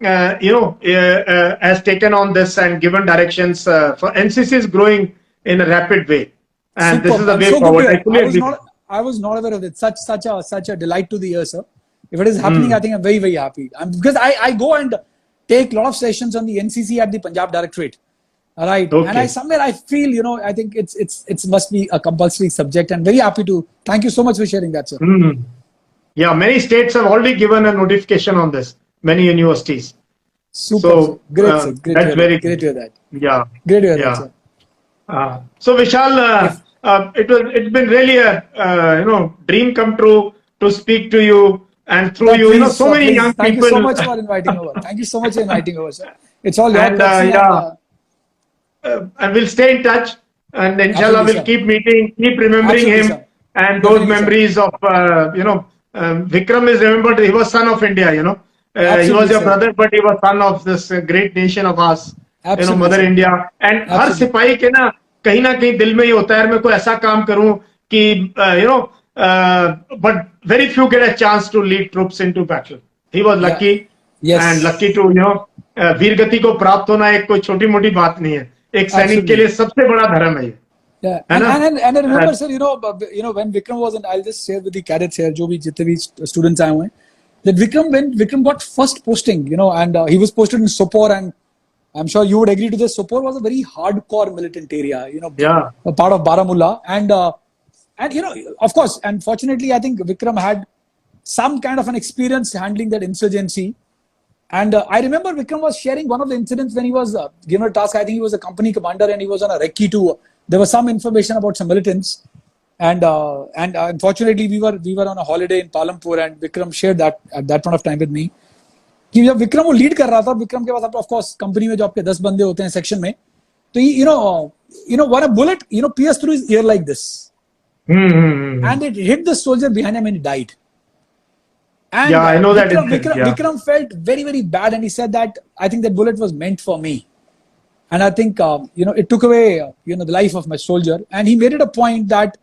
has taken on this and given directions for NCC is growing in a rapid way. And this is the way forward. I was not aware of it. Such a delight to the ear, sir. If it is happening, I think I'm very, very happy. Because I go and take a lot of sessions on the NCC at the Punjab Directorate. Right. Okay. And somewhere I feel, I think it's must be a compulsory subject, and very happy to thank you so much for sharing that, sir. Yeah, many states have already given a notification on this, many universities. Super. So Sir. Great, sir. Great to that's hear very that. Great to hear that. yeah, Great to hear that, yeah. sir. So Vishal, If it's been really a dream come true to speak to you, and through sir, you, please, so many young thank you people, so much for inviting over. Thank you so much for inviting over, sir. It's all your and courtesy, and yeah, and we'll stay in touch, and inshallah absolutely, we'll sir. keep meeting, keep remembering Absolutely, him, sir. and those Definitely, sir. memories of Vikram is remembered. He was son of India, he was Absolutely, your sir. brother, but he was son of this great nation of ours, Absolutely, Mother sir. India. And her Absolutely. सिपाही के ना कहीं दिल में ही होता है मैं कोई ऐसा काम करूं कि but very few get a chance to lead troops into battle. He was Yeah. lucky, and Yes. lucky to वीर गति को प्राप्त होना एक कोई छोटी मोटी बात नहीं है. एक सैनिक के Absolutely. लिए सबसे बड़ा धर्म है ये. Yeah, है ना? and I remember, sir, when Vikram was in, I'll just share with the cadets here, जो भी जितने भी students आए हुए हैं, that when Vikram got first posting, and he was posted in Sopore, and I'm sure you would agree to this. Sopore was a very hardcore militant area, Yeah. a part of Baramulla, and of course, and fortunately, I think Vikram had some kind of an experience handling that insurgency. And I remember Vikram was sharing one of the incidents when he was given a task. I think he was a company commander and he was on a recce to. There was some information about some militants, and unfortunately we were on a holiday in Palampur, and Vikram shared that at that point of time with me. कि जब विक्रम वो lead कर रहा था, विक्रम के पास of course company में जो आपके 10 बंदे होते हैं सेक्शन में, तो when a bullet pierced through his ear like this, and it hit the soldier behind him and he died. And yeah, I know that Vikram felt very, very bad, and he said that I think that bullet was meant for me, and I think it took away the life of my soldier. And he made it a point that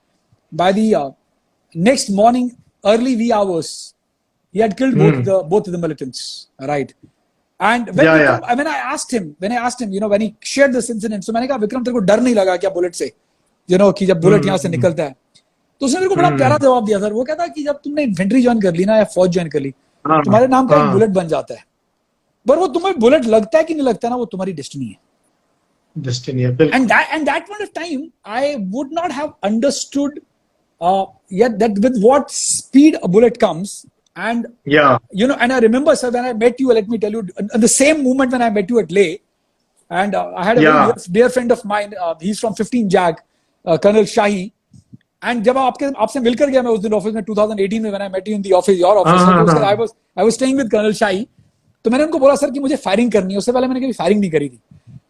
by the next morning, early wee hours, he had killed both of the militants, right? And when when I asked him, when he shared this incident, so मैंने कहा विक्रम तेरे को डर नहीं लगा क्या bullet से, कि जब बुलेट यहाँ से निकलता है, तो उसने मेरे को बड़ा प्यारा जवाब दिया सर. वो कहता कि जब तुमने इन्फेंट्री ज्वाइन कर ली ना या फौज ज्वाइन कर ली, तुम्हारे नाम का एक बुलेट बन जाता है, पर वो तुम्हें बुलेट लगता है कि नहीं लगता ना, वो तुम्हारी डेस्टिनी है. And that point of time, I would not have understood yet that with what speed a bullet comes. And and I remember, sir, when I met you, let me tell you, the same moment when I met you at Leh, and I had a very dear friend of mine, he's from 15 Jag, Colonel Shahi. And जब आपसे मिलकर गया मैं उस दिन office में 2018 में, when I met you in the office, your office, I was staying with Colonel Shahi. तो मैंने उनको बोला सर कि मुझे फायरिंग करनी है. उससे पहले मैंने कभी फायरिंग नहीं करी थी.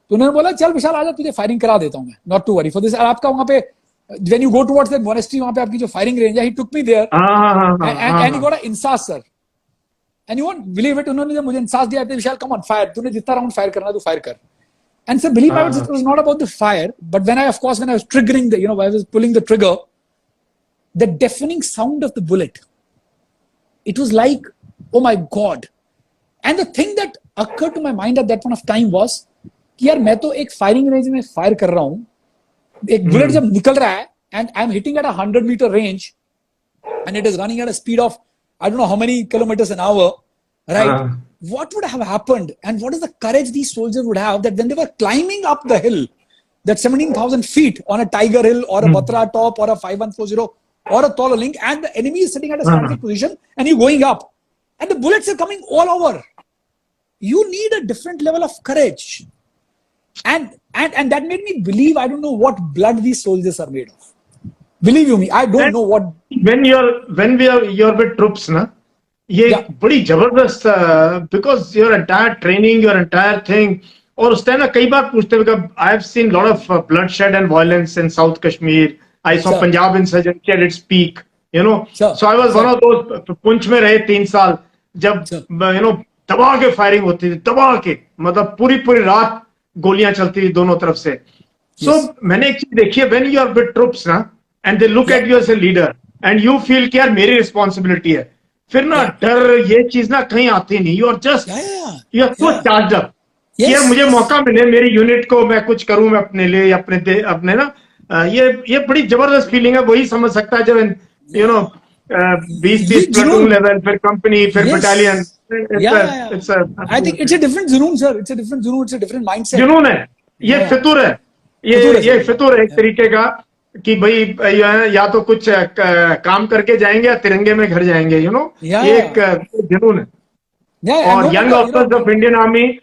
तो उन्होंने बोला चल विशाल आजा, तुझे फायरिंग करा देता हूँ मैं, not to worry for this. आपका वहाँ पे when you go towards that monastery, वहाँ पे आपकी जो फायरिंग रेंज है, he took me there and he got an insas, sir. And you won't believe it, उन्होंने जब मुझे इंसास दिया, विशाल कम ऑन फायर, तूने जितना राउंड फायर करना तू फायर कर. And sir, believe me, it was not about the fire, but when I was triggering the, I was pulling the trigger, the deafening sound of the bullet, it was like, oh my God. And the thing that occurred to my mind at that point of time was कि यार मैं तो एक firing range में fire कर रहा हूँ, एक बुलेट जब निकल रहा है, and I'm hitting at 100-meter range, and it is running at a speed of I don't know how many kilometers an hour, right? What would have happened, and what is the courage these soldiers would have, that when they were climbing up the hill, that 17,000 feet on a Tiger Hill or a Batra top or a 5140 or a taller link, and the enemy is sitting at a strategic position, and you're going up, and the bullets are coming all over. You need a different level of courage. And that made me believe, I don't know what blood these soldiers are made of. Believe you me, I don't know what. When you're with troops, na, ये बड़ी जबरदस्त, because your entire training, your entire thing, और उस time ना कई बार पूछते हैं, I have seen lot of bloodshed and violence in South Kashmir. I saw Punjab insurgency at its peak, So I was one of those. Poonch में रहे 3 साल, जब दबा के फायरिंग होती थी, दबा के, मतलब पूरी रात गोलियां चलती थी दोनों तरफ से. So मैंने एक चीज देखी है, when you are with troops ना, and they look at you as a leader, and you feel कि यार मेरी responsibility है, फिर ना डर ये चीज ना कहीं आती नहीं. You are just you are so charged up. यार मुझे मौका मिले मेरी यूनिट को मैं कुछ करूं, मैं अपने लिए, अपने ना, ये बड़ी जबरदस्त फीलिंग है. वही समझ सकता है जब 20-30 प्लाटून लेवल, फिर कंपनी, फिर battalion. I think it's a different जुनून, sir. It's a different जुनून. It's a different mindset. जुनून है. ये Yeah. फितूर है, फितूर है ये सर। फितूर है एक तरीके का कि भाई या तो कुछ काम करके जाएंगे या तिरंगे में घर जाएंगे, Yeah, ये एक yeah. जुनून है। Yeah, and और no young matter, officers of Indian army,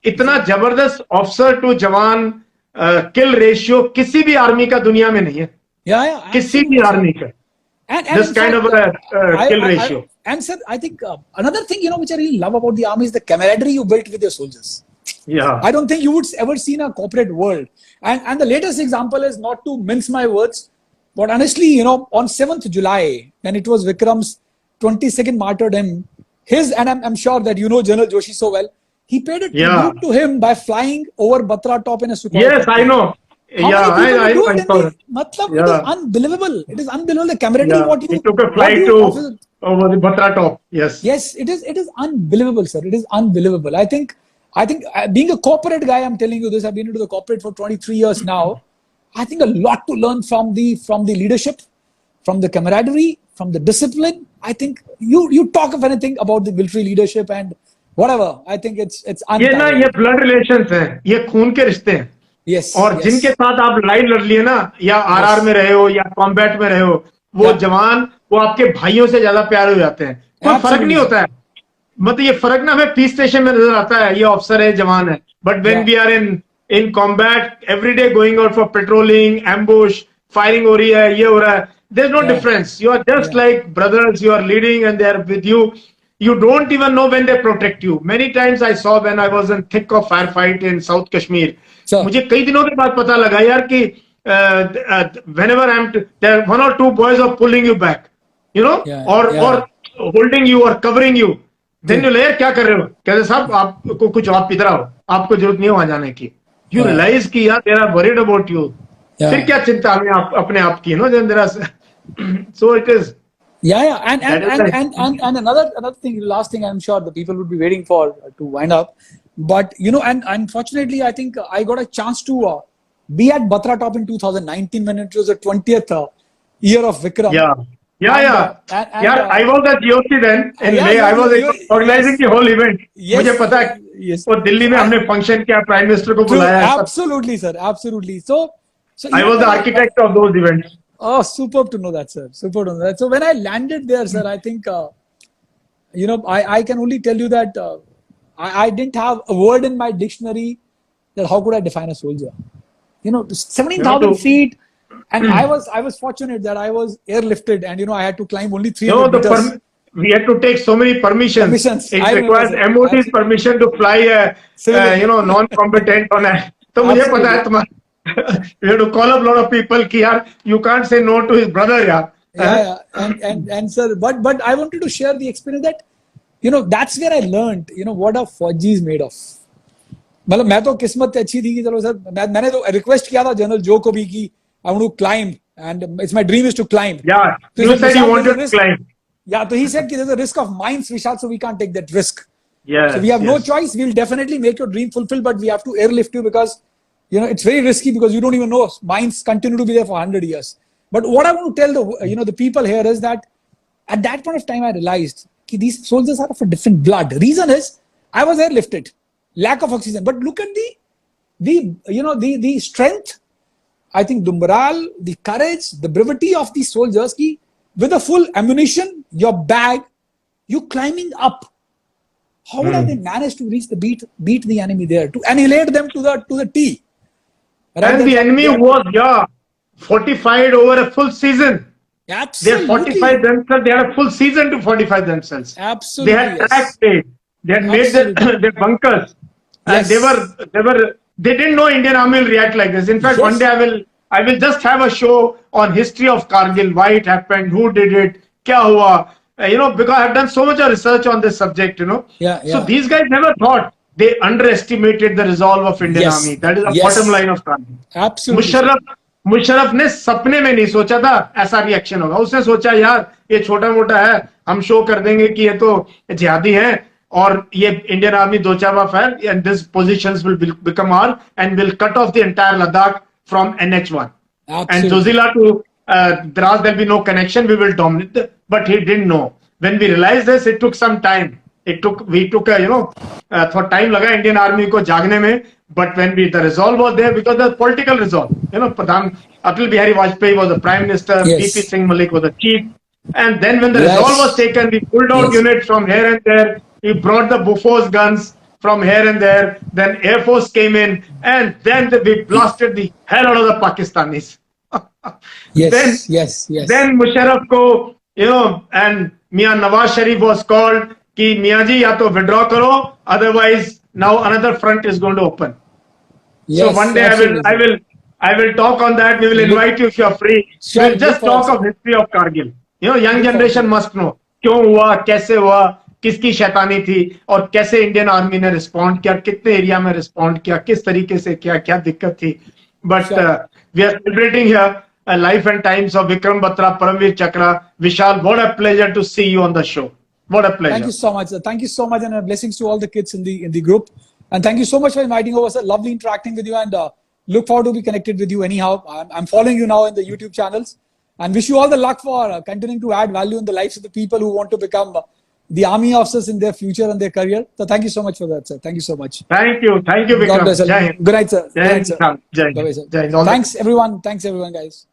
इतना जबरदस्त ऑफिसर टू जवान किल रेशियो किसी भी आर्मी का दुनिया में नहीं है, yeah, yeah, किसी भी absolutely, sir. आर्मी का And this in kind fact, of kill ratio. and sir, I think another thing, which I really love about the army is the camaraderie you built with your soldiers. या I don't think you would ever see in a corporate world. And the latest example is, not to mince my words, but honestly, on 7th July, when it was Vikram's 22nd martyrdom, and I'm sure that General Joshi so well, he paid a या tribute to him by flying over Batra top in a Sukhoi yes I 30. No, How yeah many people would do I it in saw the, matlab, it is unbelievable. It is unbelievable. The camaraderie, Yeah, he took a flight to over the Batra top. Yes. yes, it is unbelievable, sir. It is unbelievable. I think being a corporate guy, I'm telling you this, I've been into the corporate for 23 years now. I think a lot to learn from the leadership, from the camaraderie, from the discipline. I think you talk of anything about the military leadership and whatever. I think it's ये ना, unparalleled. ये blood relations हैं, ये खून के रिश्ते हैं। Yes, और जिनके yes. साथ आप लड़ाई लड़ लिए ना, या आरआर Yes. में रहे हो या कॉम्बैट में रहे हो, वो Yeah. जवान वो आपके भाइयों से ज्यादा प्यारे हो जाते हैं। कोई फर्क Absolutely, नहीं sir. होता है, मतलब ये फर्क ना हमें पीस स्टेशन में नजर आता है, ये ऑफिसर है, जवान है, but when Yeah. We are in combat every day going out for patrolling, ambush, firing हो रही है, ये हो रहा है, there is no Yeah. Difference, you are just Yeah. Like brothers, you are leading and they are with you. You don't even know when they protect you. Many times I saw when I was in thick of firefight in South Kashmir. Sir. मुझे कई दिनों के बाद पता लगा यार कि whenever I'm there, one or two boys are pulling you back, Yeah, or holding you or covering you. Then you layer क्या कर रहे हो? कहते साहब आपको कुछ, आप इधर आओ, आपको जरूरत नहीं है वहां जाने की. You Yeah. realize कि यार they are worried about you. Yeah. फिर क्या चिंता हमें अपने आप की, then there are so it is. Yeah, yeah, and That is right. and another thing, last thing, I'm sure the people would be waiting for to wind up, but and unfortunately, I think I got a chance to be at Batra Top in 2019 when it was the 20th year of Vikram. Yeah. And, यार I was at GOC then in Yeah, Leh. I was organizing yes. the whole event. Yes. मुझे पता है, Yes. वो दिल्ली में हमने function किया, prime minister को True, बुलाया, सब. absolutely, sir, absolutely. So I was the architect of those events. Oh, superb to know that, sir. Superb to know that. So when I landed there, sir, I think, I can only tell you that I didn't have a word in my dictionary that how could I define a soldier. 17,000 feet, and I was fortunate that I was airlifted, and I had to climb only 300 meters. We had to take so many permissions. It I requires remember, sir. MOD's permission to fly non-combatant on a. तो मुझे पता है तुम्हारा. We have to call up a lot of people कि यार you can't say no to his brother यार. Yeah. And sir, but I wanted to share the experience that that's where I learned what a Fauji is made of. मतलब मैं तो किस्मत अच्छी थी कि चलो सर, मैंने तो रिक्वेस्ट किया था जनरल जो को भी कि I want to climb and it's my dream is to climb. Yeah, so you said you Vishal, wanted to climb. Yeah, so he said there's a risk of mines, Vishal, so we can't take that risk. Yeah. So we have no choice. We'll definitely make your dream fulfill, but we have to airlift you because it's very risky because you don't even know mines continue to be there for 100 years. But what I want to tell the people here is that at that point of time I realized that these soldiers are of a different blood. Reason is I was airlifted, lack of oxygen. But look at the strength, I think the morale, the courage, the bravery of these soldiers. Ki with a full ammunition, your bag, you climbing up. How would have they managed to reach beat the enemy there, to annihilate them to the T? Right? And the enemy was fortified over a full season. Absolutely. They fortified themselves. They had a full season to fortify themselves. Absolutely. They had track made. They had made their bunkers. And Yes. they didn't know Indian Army will react like this. In fact, Yes. one day I will just have a show on history of Kargil, why it happened, who did it, kya hua. Because I've done so much research on this subject, Yeah. So these guys never thought. They underestimated the resolve of Indian Army. That is the bottom line of Kargil. Absolutely. Musharraf ने सपने में नहीं सोचा था ऐसा reaction होगा. उसने सोचा यार ये छोटा मोटा है, हम शो कर देंगे कि ये तो जिहादी हैं और ये इंडियन आर्मी दो चाबाफ है, and these positions will become ours and will cut off the entire Ladakh from NH1. And Zozila to Dras, there will be no connection, we will dominate. But he didn't know. When we realized this, it took some time. we took a, for time laga Indian Army ko jagne mein, but when the resolve was there, because the political resolve, Pradhan Atal Bihari Vajpayee was the Prime Minister, Yes. VP Singh Malik was the chief, and then when the Yes. resolve was taken, we pulled out units from here and there, we brought the Bofors guns from here and there, then Air Force came in, and then we blasted the hell out of the Pakistanis. Yes. Then Musharraf ko, and Mian Nawaz Sharif was called कि मियाँ जी या तो withdraw करो, otherwise now another front is going to open. Yes, so one day I will talk on that. We will invite you if you are free. Sure, We'll just talk of history of Kargil. Young generation must know क्यों हुआ, कैसे हुआ, किसकी शैतानी थी और कैसे Indian army ने रिस्पॉन्ड किया, कितने एरिया में रिस्पॉन्ड किया, किस तरीके से किया, क्या दिक्कत थी. But we are celebrating here a life and times of Vikram Batra, Param Vir Chakra. Vishal, what a pleasure to see you on the show. What a pleasure. Thank you so much. Thank you so much, and blessings to all the kids in the group. And thank you so much for inviting over. Sir. Lovely interacting with you, and look forward to be connected with you anyhow. I'm following you now in the YouTube channels, and wish you all the luck for continuing to add value in the lives of the people who want to become the army officers in their future and their career. So thank you so much for that, sir. Thank you so much. Thank you, Vikram. God bless, sir. Good night, sir. Jai Hind, sir. Thanks, everyone. Thanks, everyone, guys.